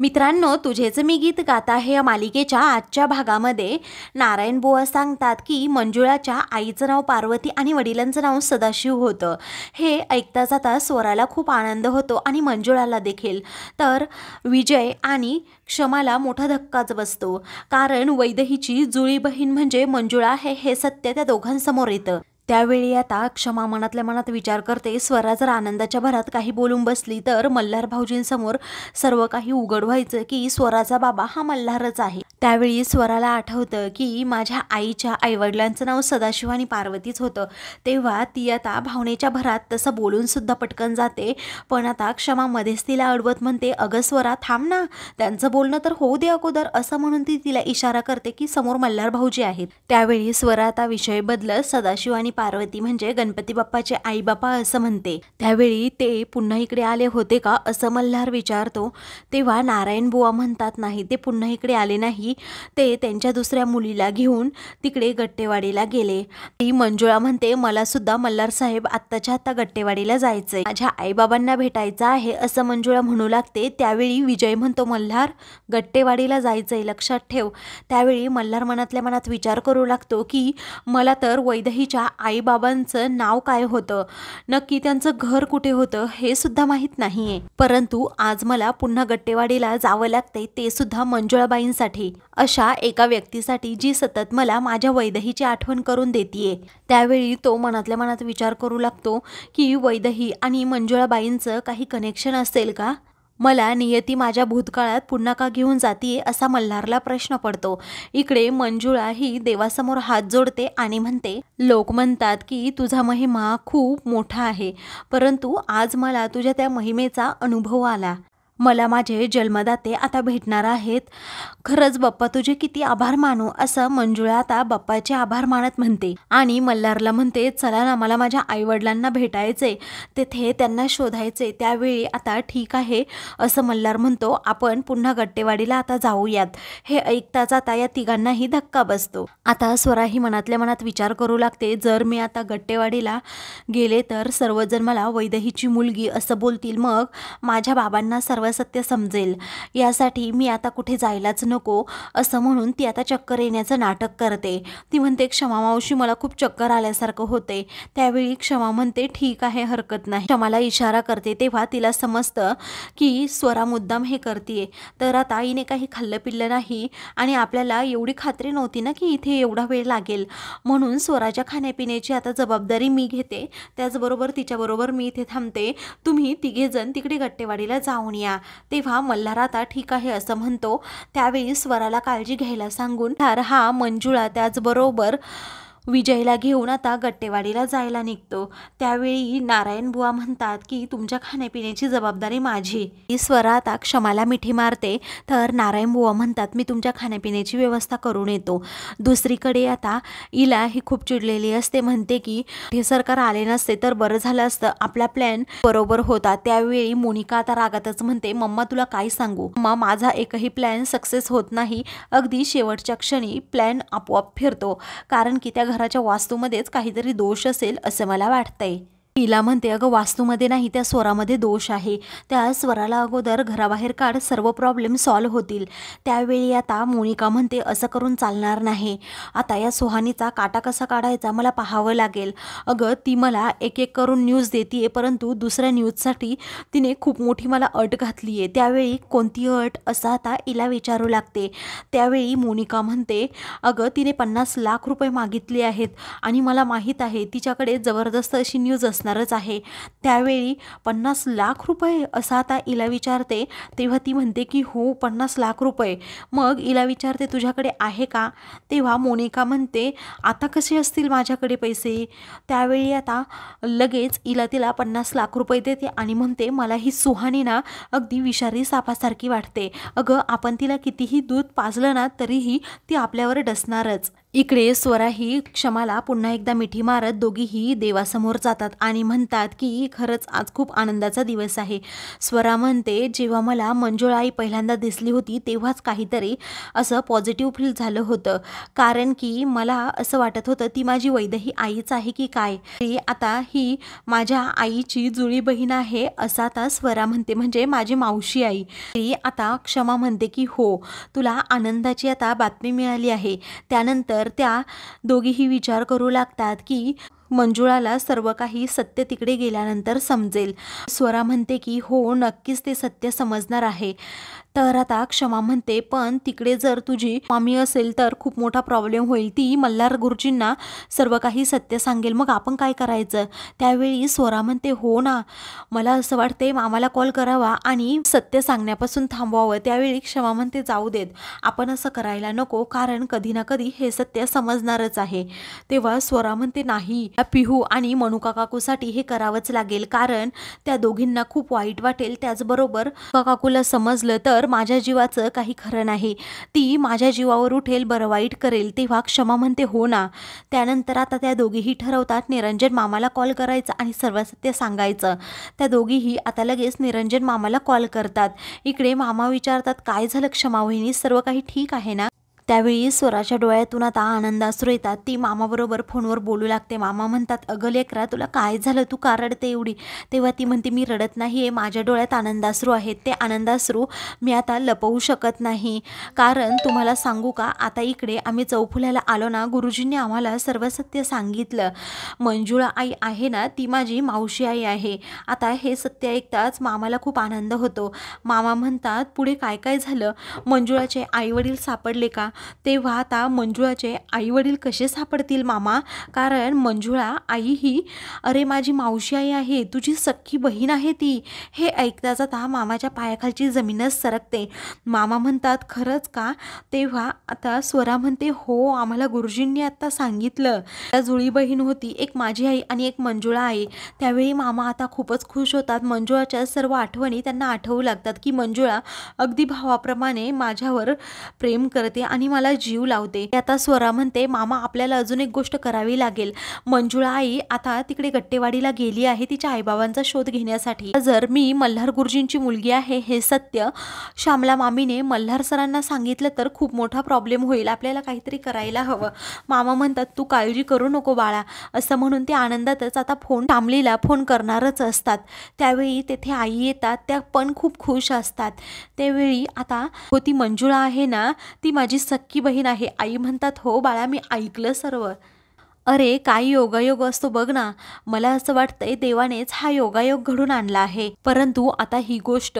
मित्रांनो, तुझेच मी गीत गात आहे या मालिकेच्या आजच्या भागामध्ये नारायण बुवा सांगतात की मंजुळाच्या आईचं नाव पार्वती आणि वडिलांचं नाव सदाशिव होतं। हे ऐकता जाता स्वराला खूप आनंद होतो आणि मंजुळाला देखील। तर विजय आणि क्षमाला मोठा धक्काच बसतो, कारण वैदेहीची जुळी बहीण म्हणजे मंजुळा आहे हे सत्य त्या दोघांसमोर येतं। त्यावेळी आता क्षमा मनातल्या मनात विचार करते, स्वरा जर आनंदाच्या भरात काही बोलून बसली तर मल्हार भाऊजींसमोर सर्व काही उघड व्हायचं की स्वराचा बाबा हा मल्हारच आहे। त्यावेळी स्वराला आठवतं की माझ्या आईच्या आईवडिलांचं नाव सदाशिव आणि पार्वतीच होतं। तेव्हा ती आता भावनेच्या भरात तसं बोलून सुद्धा पटकन जाते, पण आता क्षमा मध्येच तिला अडवत म्हणते, अगं स्वरा थांब ना, त्यांचं बोलणं तर होऊ दे अगोदर, असं म्हणून ती तिला इशारा करते की समोर मल्हार भाऊजी आहेत। त्यावेळी स्वरा आता विषय बदलत सदाशिव आणि पार्वती म्हणजे गणपती बाप्पाचे आई बापा असं म्हणते। त्यावेळी ते पुन्हा इकडे आले होते का असं मल्हार विचारतो। तेव्हा नारायण बुवा म्हणतात, नाही ते पुन्हा इकडे आले नाही, ते त्यांच्या दुसऱ्या मुलीला घेऊन तिकडे गट्टेवाडीला गेले। ती मंजुळा म्हणते, मला सुद्धा मल्हार साहेब आत्ताच्या आत्ता गट्टेवाडीला जायचंय, माझ्या आईबाबांना भेटायचं आहे असं मंजुळा म्हणू लागते। त्यावेळी विजय म्हणतो, मल्हार गट्टेवाडीला जायचंय लक्षात ठेव। त्यावेळी मल्हार मनातल्या मनात विचार करू लागतो की मला तर वैदेहीच्या आईबाबांचं नाव काय होतं, नक्की त्यांचं घर कुठे होतं हे सुद्धा माहीत नाहीये, परंतु आज मला पुन्हा गट्टेवाडीला जावं लागतंय, ते सुद्धा मंजुळाबाईंसाठी, अशा एका व्यक्तीसाठी जी सतत मला माझ्या वैदेहीची आठवण करून देतीये। त्यावेळी तो मनातल्या मनात विचार करू लागतो की वैदेही आणि मंजुळाबाईंचं काही कनेक्शन असेल का, मला नियती माझ्या भूतकाळात पुन्हा का घेऊन जातीये असा मल्हारला प्रश्न पडतो। इकडे मंजुळा ही देवासमोर हात जोडते आणि म्हणते, लोक म्हणतात की तुझा महिमा खूप मोठा आहे, परंतु आज मला तुझ्या त्या महिमेचा अनुभव आला, मला माझे जन्मदाते आता भेटणार आहेत, खरंच बाप्पा तुझे किती आभार मानू, असं मंजुळा आता बाप्पाचे आभार मानत म्हणते। आणि मल्हारला म्हणते, चला ना, मला माझ्या आईवडिलांना भेटायचे, तेथे त्यांना शोधायचे। त्यावेळी आता ठीक आहे असं मल्हार म्हणतो, आपण पुन्हा गट्टेवाडीला आता जाऊयात। हे ऐकताच आता या तिघांनाही धक्का बसतो। आता स्वरा ही मनातल्या मनात विचार करू लागते, जर मी आता गट्टेवाडीला गेले तर सर्वजण मला वैदेहीची मुलगी असं बोलतील, मग माझ्या बाबांना सर्व सत्य समजेल, यासाठी मी आता कुठे जायलाच नको, असं म्हणून ती आता चक्कर येण्याचं नाटक करते। ती म्हणते, क्षमा मावशी मला खूप चक्कर आल्यासारखं होते। त्यावेळी क्षमा म्हणते, ठीक आहे हरकत नाही, क्षमाला इशारा करते। तेव्हा तिला समजतं की स्वरा मुद्दाम हे करते, तर आता हिने काही खाल्लं पिल्लं नाही आणि आपल्याला एवढी खात्री नव्हती ना की इथे एवढा वेळ लागेल, म्हणून स्वराच्या खाण्यापिण्याची आता जबाबदारी मी घेते, त्याचबरोबर तिच्याबरोबर मी इथे थांबते, तुम्ही तिघेजण तिकडे गट्टेवाडीला जाऊन या। तेव्हा मल्हार आता ठीक आहे असं म्हणतो। त्यावेळी स्वराला काळजी घ्यायला सांगून हा मंजुळा त्याचबरोबर विजयला घेऊन आता गट्टेवाडीला जायला निघतो। त्यावेळी नारायण बुवा म्हणतात की तुमच्या खाण्यापिण्याची जबाबदारी माझी। स्वरा आता क्षमाला मिठी मारते, तर नारायण बुवा म्हणतात, मी तुमच्या खाण्यापिण्याची व्यवस्था करून येतो। दुसरीकडे आता इला ही खूप चिडलेली असते, म्हणते की हे सरकार आले नसते तर बरं झालं असतं, आपला प्लॅन बरोबर होता। त्यावेळी मोनिका आता रागातच म्हणते, मम्मा तुला काय सांगू, मम्मा माझा एकही प्लॅन सक्सेस होत नाही, अगदी शेवटच्या क्षणी प्लॅन आपोआप फिरतो, कारण की त्या घराच्या वास्तूमध्येच काहीतरी दोष असेल असं मला वाटतंय। तिला म्हणते, अगं वास्तूमध्ये नाही, त्या स्वरामध्ये दोष आहे, त्या स्वराला अगोदर घराबाहेर काढ, सर्व प्रॉब्लेम सॉल्व्ह होतील। त्यावेळी आता मोनिका म्हणते, असं करून चालणार नाही, आता या सुहानीचा काटा कसा काढायचा मला पाहावं लागेल। अगं ती मला एक एक करून न्यूज देतीये, परंतु दुसऱ्या न्यूजसाठी तिने खूप मोठी मला अट घातली आहे। त्यावेळी कोणती अट असं आता इला विचारू लागते। त्यावेळी मोनिका म्हणते, अगं तिने 50 लाख रुपये मागितले आहेत आणि मला माहीत आहे तिच्याकडे जबरदस्त अशी न्यूज असणारच आहे। त्यावेळी 50 लाख रुपये असं आता इला विचारते। तेव्हा ती म्हणते की हो 50 लाख रुपये। मग इला विचारते, तुझ्याकडे आहे का? तेव्हा मोनिका म्हणते, आता कसे असतील माझ्याकडे पैसे? त्यावेळी आता लगेच इला तिला 50 लाख रुपये देते आणि म्हणते, मला ही सुहानी ना अगदी विषारी सापासारखी वाटते, अगं आपण तिला कितीही दूध पाजलं ना तरीही ती आपल्यावर डसणारच। इकडे स्वरा ही क्षमाला पुन्हा एकदा मिठी मारत दोघीही देवासमोर जातात आणि म्हणतात की खरंच आज खूप आनंदाचा दिवस आहे. स्वरा म्हणते, जेव्हा मला मंजुळा आई पहिल्यांदा दिसली होती तेव्हाच काहीतरी असं पॉझिटिव्ह फील झालं होतं, कारण की मला असं वाटत होतं ती माझी वैदेही आईच आहे की काय, ती आता ही माझ्या आईची जुळी बहीण आहे असं आता स्वरा म्हणते, म्हणजे माझी मावशी आई. ती आता क्षमा म्हणते की हो, तुला आनंदाची आता बातमी मिळाली आहे. त्यानंतर त्या दोघीही विचार करू लागतात की मंजुळाला सर्व काही सत्य तिकडे गेल्यानंतर समजेल. स्वरा म्हणते की हो, नक्कीच ते सत्य समजणार आहे. तर आता क्षमा म्हणते, पण तिकडे जर तुझी मामी असेल तर खूप मोठा प्रॉब्लेम होईल. ती मल्हार गुरुजींना सर्व काही सत्य सांगेल, मग आपण काय करायचं? त्यावेळी स्वरा म्हणते, हो ना, मला असं वाटते मामाला कॉल करावा आणि सत्य सांगण्यापासून थांबवावं. त्यावेळी क्षमा म्हणते, जाऊ देत, आपण असं करायला नको, कारण कधी ना कधी हे सत्य समजणारच आहे. तेव्हा स्वरा म्हणते, नाही, पिहू आणि मनुका काकूसाठी हे करावंच लागेल, कारण त्या दोघींना खूप वाईट वाटेल. त्याचबरोबर काकूला समजलं तर माझ्या जीवाचं काही खरं नाही, ती माझ्या जीवावर उठेल, बरं वाईट करेल. तेव्हा क्षमा म्हणते, हो ना. त्यानंतर आता त्या दोघीही ठरवतात निरंजन मामाला कॉल करायचं आणि सर्व सत्य सांगायचं. त्या दोघीही आता लगेच निरंजन मामाला कॉल करतात. इकडे मामा विचारतात, काय झालं क्षमा वहिनी, सर्व काही ठीक आहे ना? त्यावेळी स्वराच्या डोळ्यातून आता आनंदाश्रू येतात. ती मामाबरोबर फोनवर बोलू लागते. मामा म्हणतात, अगं लेकरा, तुला काय झालं, तू का रडते एवढी? तेव्हा ती म्हणते, मी रडत नाही आहे, माझ्या डोळ्यात आनंदाश्रू आहेत. ते आनंदाश्रू मी आता लपवू शकत नाही, कारण तुम्हाला सांगू का, आता इकडे आम्ही चौफुल्याला आलो ना, गुरुजींनी आम्हाला सर्व सत्य सांगितलं. मंजुळा आई आहे ना, ती माझी मावशी आई आहे. आता हे सत्य ऐकताच मामाला खूप आनंद होतो. मामा म्हणतात, पुढे काय काय झालं? मंजुळाचे आईवडील सापडले का? तेव्हा आता मंजुळाचे आईवडील कसे सापडतील मामा, कारण मंजुळा आई ही अरे माझी मावशी आई आहे, तुझी सख्खी बहीण आहे ती. हे ऐकताच आता मामाच्या पायाखालची जमीनच सरकते. मामा म्हणतात, खरंच का? तेव्हा आता स्वरा म्हणते, हो, आम्हाला गुरुजींनी आता सांगितलं. त्या जुळी बहीण होती, एक माझी आई आणि एक मंजुळा आई. त्यावेळी मामा आता खूपच खुश होतात. मंजुळाच्या सर्व आठवणी त्यांना आठवू लागतात की मंजुळा अगदी भावाप्रमाणे माझ्यावर प्रेम करते आणि मला जीव लावते. आता स्वरा म्हणते, मामा आपल्याला अजून एक गोष्ट करावी लागेल. मंजुळा आई आता तिकडे गट्टेवाडीला गेली आहे तिच्या आईबाबांचा शोध घेण्यासाठी. जर मी मल्हार गुरुजींची मुलगी आहे हे सत्य श्यामला मामीने मल्हार सरांना सांगितलं तर खूप मोठा प्रॉब्लेम होईल, आपल्याला काहीतरी करायला हवं. मामा म्हणतात, तू काळजी करू नको बाळा, असं म्हणून ते आनंदातच आता श्यामलीला फोन करणारच असतात. त्यावेळी तेथे आई येतात, त्या पण खूप खुश असतात. त्यावेळी आता ती मंजुळा आहे ना, ती माझी सख्खी बहीण आहे. आई म्हणतात, हो बाळा, मी ऐकलं सर्व. अरे काय योगायोग असतो बघ ना, मला असं वाटतंय देवानेच हा योगायोग घडून आणला आहे. परंतु आता ही गोष्ट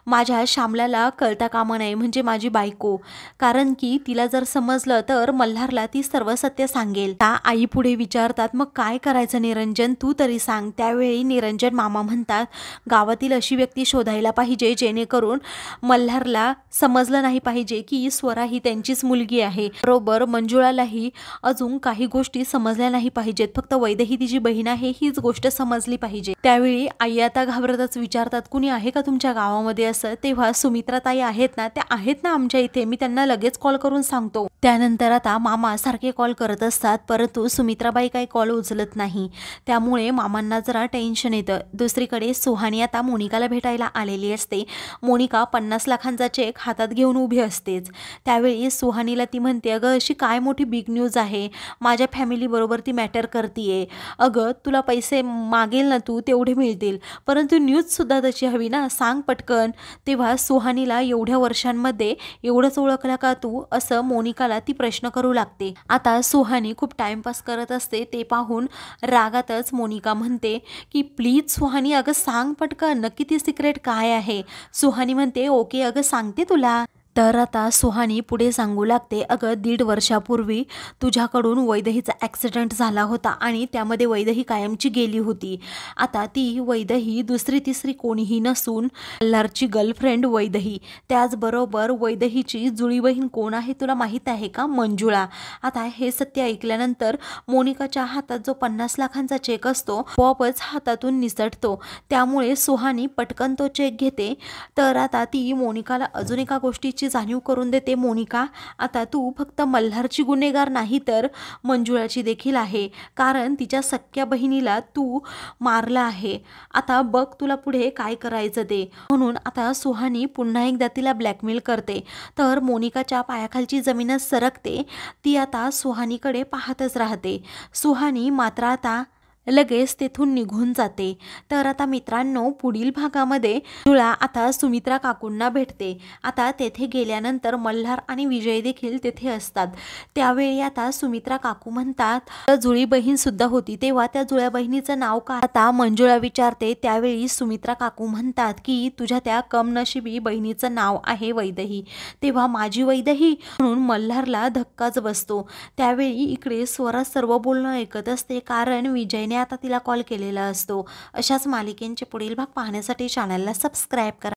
माझ्या श्यामलाला कळता कामा नये, म्हणजे माझी बायको, कारण की तिला जर समजलं तर मल्हारला ती सर्व सत्य सांगेल. त्या आई पुढे विचारतात, मग काय करायचं निरंजन, तू तरी सांग. त्यावेळी निरंजन मामा म्हणतात, गावातील अशी व्यक्ती शोधायला पाहिजे जेणेकरून मल्हारला समजलं नाही पाहिजे की स्वरा ही त्यांचीच मुलगी आहे. बरोबर मंजुळालाही अजून काही गोष्टी समजल्या नाही पाहिजेत, फक्त वैदेही तिची बहीण आहे हीच गोष्ट समजली पाहिजे. त्यावेळी आई आता घाबरतच विचारतात, कुणी आहे का तुमच्या गावामध्ये असं? तेव्हा सुमित्राताई आहेत ना, त्या आहेत ना आमच्या इथे, मी त्यांना लगेच कॉल करून सांगतो. त्यानंतर आता मामा सारखे कॉल करत असतात, परंतु सुमित्राबाई काही कॉल उचलत नाही. त्यामुळे मामांना जरा टेन्शन येतं. दुसरीकडे सुहानी आता मोनिकाला भेटायला आलेली असते. मोनिका 50 लाखांचा चेक हातात घेऊन उभी असतेच. त्यावेळी सुहानीला ती म्हणते, अगं अशी काय मोठी बिग न्यूज आहे, माझ्या फॅमिली बरोबर ती मॅटर करतीये. अगं तुला पैसे मागेल ना तू, तेवढे मिळतील, परंतु न्यूज सुद्धा तशी हवी ना, सांग पटकन. तेव्हा सुहानीला एवढ्या वर्षांमध्ये एवढंच ओळखला का तू, असं मोनिकाला ती प्रश्न करू लागते. आता सुहानी खूप टाइमपास करत असते, ते पाहून रागातच मोनिका म्हणते की प्लीज सुहानी, अगं सांग पटकन, नक्की ती सिक्रेट काय आहे? सुहानी म्हणते, ओके अगं सांगते तुला. तर आता सुहानी पुढे सांगू लागते, अगं 1.5 वर्षापूर्वी तुझ्याकडून वैदेहीचा ॲक्सिडेंट झाला होता आणि त्यामध्ये वैदेही कायमची गेली होती. आता ती वैदेही दुसरी तिसरी कोणीही नसून मल्हारची गर्लफ्रेंड वैदेही. त्याचबरोबर वैदेहीची जुळी बहीण कोण आहे तुला माहीत आहे का? मंजुळा. आता हे सत्य ऐकल्यानंतर मोनिकाच्या हातात जो 50 लाखांचा चेक असतो आपोआपच हातातून निसटतो. त्यामुळे सुहानी पटकन तो चेक घेते. तर आता ती मोनिकाला अजून एका गोष्टीची याची जाणीव करून देते, मोनिका आता तू फक्त मल्हारची गुन्हेगार नाही तर मंजुळाची देखील आहे, कारण तिच्या सख्या बहिणीला तू मारलं आहे. आता बघ तुला पुढे काय करायचं ते. म्हणून आता सुहानी पुन्हा एकदा तिला ब्लॅकमेल करते. तर मोनिकाच्या पायाखालची जमीनच सरकते. ती आता सुहानीकडे पाहतच राहते. सुहानी मात्र आता लगेच तेथून निघून जाते. तर आता मित्रांनो, पुढील भागामध्ये मंजुळा आता सुमित्रा काकूंना भेटते. आता तेथे गेल्यानंतर मल्हार आणि विजय देखील तेथे असतात. त्यावेळी आता सुमित्रा काकू म्हणतात जुळी बहीण सुद्धा होती, तेव्हा त्या जुळ्या बहिणीचं नाव काय. आता मंजुळा विचारते. त्यावेळी सुमित्रा काकू म्हणतात की तुझ्या त्या कमनशिबी बहिणीचं नाव आहे वैदेही. तेव्हा माझी वैदेही, म्हणून मल्हारला धक्काच बसतो. त्यावेळी इकडे स्वरा सर्व बोलणं ऐकत असते, कारण विजयने आता तिला कॉल केलेला असतो. अशाच मालिकेंचे पुढील भाग पाहण्यासाठी चॅनलला सबस्क्राईब करा.